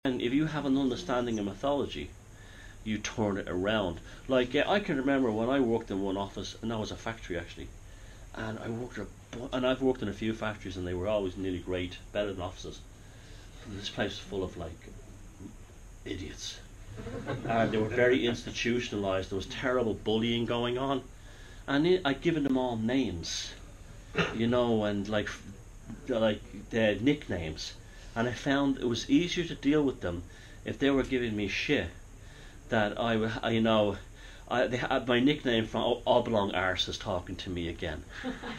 And if you have an understanding of mythology, you turn it around. Like, yeah, I can remember when I worked in one office, and that was a factory actually, and I've worked in a few factories, and they were always nearly great, better than offices. And this place was full of like idiots, and they were very institutionalized. There was terrible bullying going on, and I'd given them all names, and like their nicknames, and I found it was easier to deal with them if they were giving me shit. That they had my nickname from Oblong Arse is talking to me again.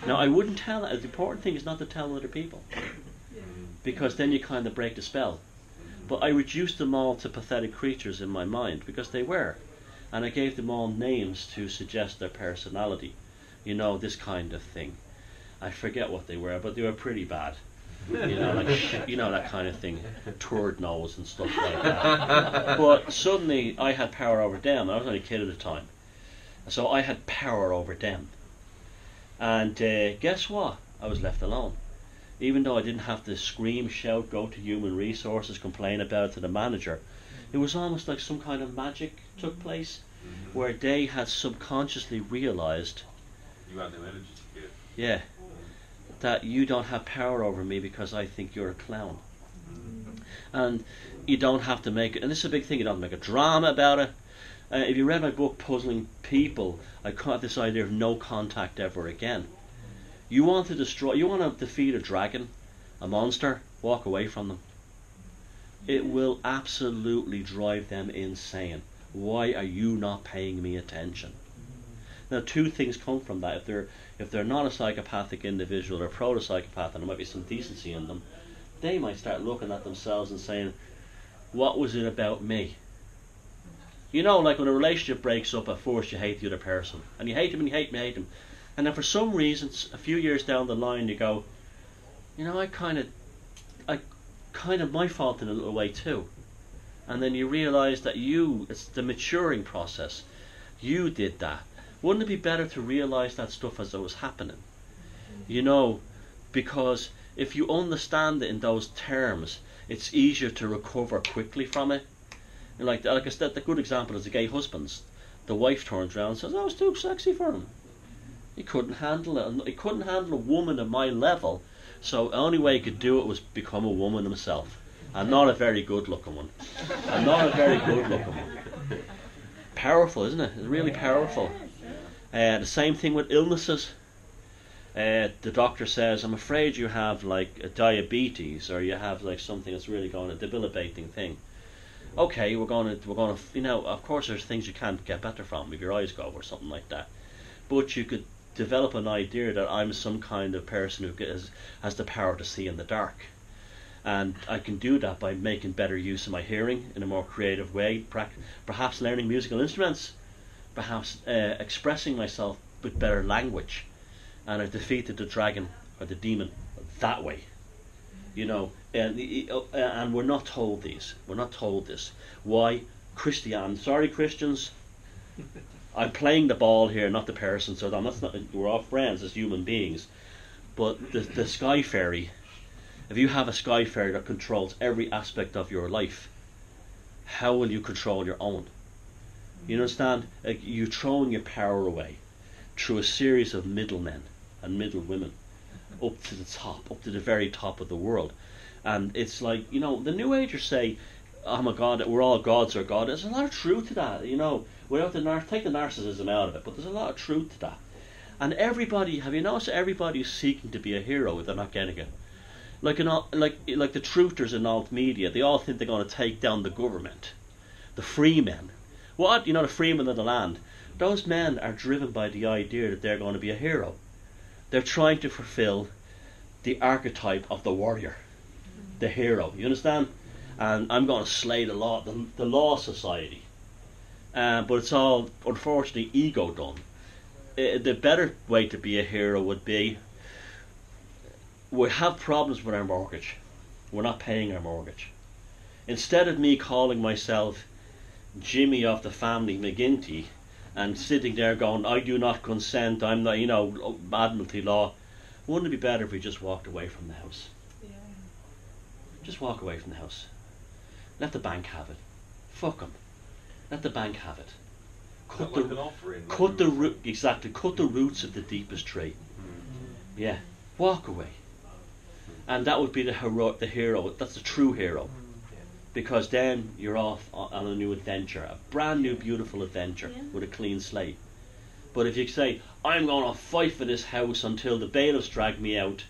Now I wouldn't tell that. The important thing is not to tell other people, because then you kind of break the spell. But I reduced them all to pathetic creatures in my mind, because they were, and I gave them all names to suggest their personality. This kind of thing. I forget what they were, but they were pretty bad. That kind of thing, turd nose and stuff like that. But suddenly I had power over them. I was only a kid at the time, so I had power over them. And guess what? I was left alone. Even though I didn't have to scream, shout, go to human resources, complain about it to the manager, it was almost like some kind of magic took place, where they had subconsciously realized, you had no energy to give. Yeah, that you don't have power over me because I think you're a clown. And you don't have to make it, and this is a big thing, you don't have to make a drama about it. If you read my book, Puzzling People, I caught this idea of no contact ever again. You want to defeat a dragon, a monster, walk away from them. It will absolutely drive them insane. Why are you not paying me attention? Now, two things come from that. If they're not a psychopathic individual or proto-psychopath, and there might be some decency in them, they might start looking at themselves and saying, what was it about me? Like when a relationship breaks up, at first you hate the other person, and you hate him and you hate him, and then for some reason, a few years down the line, you go, I kind of my fault in a little way too. And then you realise that it's the maturing process. You did that. Wouldn't it be better to realise that stuff as it was happening? Because if you understand it in those terms, it's easier to recover quickly from it. And like I said, the good example is the gay husbands. The wife turns around and says, I was too sexy for him. He couldn't handle it. He couldn't handle a woman at my level, so the only way he could do it was become a woman himself. And not a very good looking one. Powerful, isn't it? It's really powerful. The same thing with illnesses. The doctor says, I'm afraid you have like a diabetes, or you have like something that's really going to debilitating thing. Okay, we're going to of course there's things you can't get better from if your eyes go or something like that. But you could develop an idea that I'm some kind of person who has the power to see in the dark. And I can do that by making better use of my hearing in a more creative way, perhaps learning musical instruments, perhaps expressing myself with better language. And I've defeated the dragon or the demon that way. And we're not told these. We're not told this. Why? Sorry, Christians. I'm playing the ball here, not the person, so we're all friends as human beings. But the sky fairy, if you have a sky fairy that controls every aspect of your life, how will you control your own? You understand? Like, you're throwing your power away through a series of middlemen and middle women up to the top, up to the very top of the world. And it's like, the New Agers say, oh my God, we're all gods or God. There's a lot of truth to that, without take the narcissism out of it, but there's a lot of truth to that. And have you noticed everybody is seeking to be a hero if they're not getting it? Like the truthers in alt media, they all think they're going to take down the government. The free men. What? The freemen of the land. Those men are driven by the idea that they're going to be a hero. They're trying to fulfill the archetype of the warrior, the hero. You understand? And I'm going to slay the law society. But it's all, unfortunately, ego done. The better way to be a hero would be, we have problems with our mortgage. We're not paying our mortgage. Instead of me calling myself Jimmy of the family McGinty and sitting there going, I do not consent, I'm not, admiralty law, wouldn't it be better if we just walked away from the house? Yeah. Just walk away from the house. Let the bank have it. Fuck them. Let the bank have it. Cut Like an offering, like cut you the were root exactly. Cut the roots of the deepest tree. Yeah, walk away. And that would be the hero. That's the true hero, because then you're off on a new adventure, a brand new, beautiful adventure with a clean slate. But if you say, I'm going to fight for this house until the bailiffs drag me out,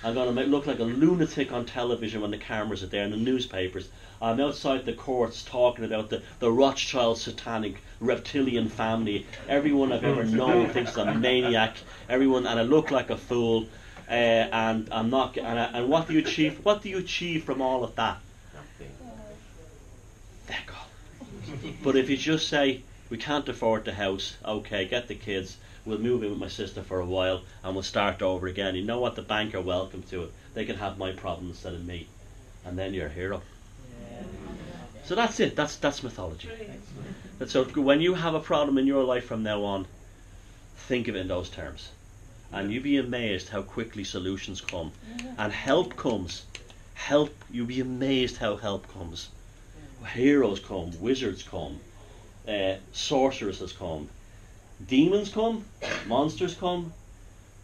I'm going to look like a lunatic on television when the cameras are there and the newspapers. I'm outside the courts talking about the Rothschild satanic reptilian family. Everyone I've ever known thinks I'm a maniac. Everyone, and I look like a fool. And I'm not. And what do you achieve? What do you achieve from all of that? Feck off. But if you just say, we can't afford the house, okay, get the kids, we'll move in with my sister for a while and we'll start over again. You know what? The bank are welcome to it. They can have my problem instead of me. And then you're a hero. So that's it. That's mythology. So when you have a problem in your life from now on, think of it in those terms. And you'll be amazed how quickly solutions come. And help comes. Help, you'll be amazed how help comes. Heroes come, wizards come, sorceresses come, demons come, monsters come.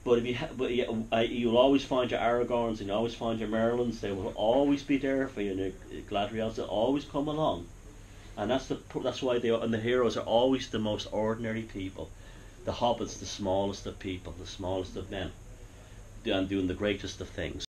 But you'll always find your Aragorns and you always find your Merlins. They will always be there for you. And the Galadriels, they'll always come along. And that's why and the heroes are always the most ordinary people. The hobbits, the smallest of people, the smallest of men, and doing the greatest of things.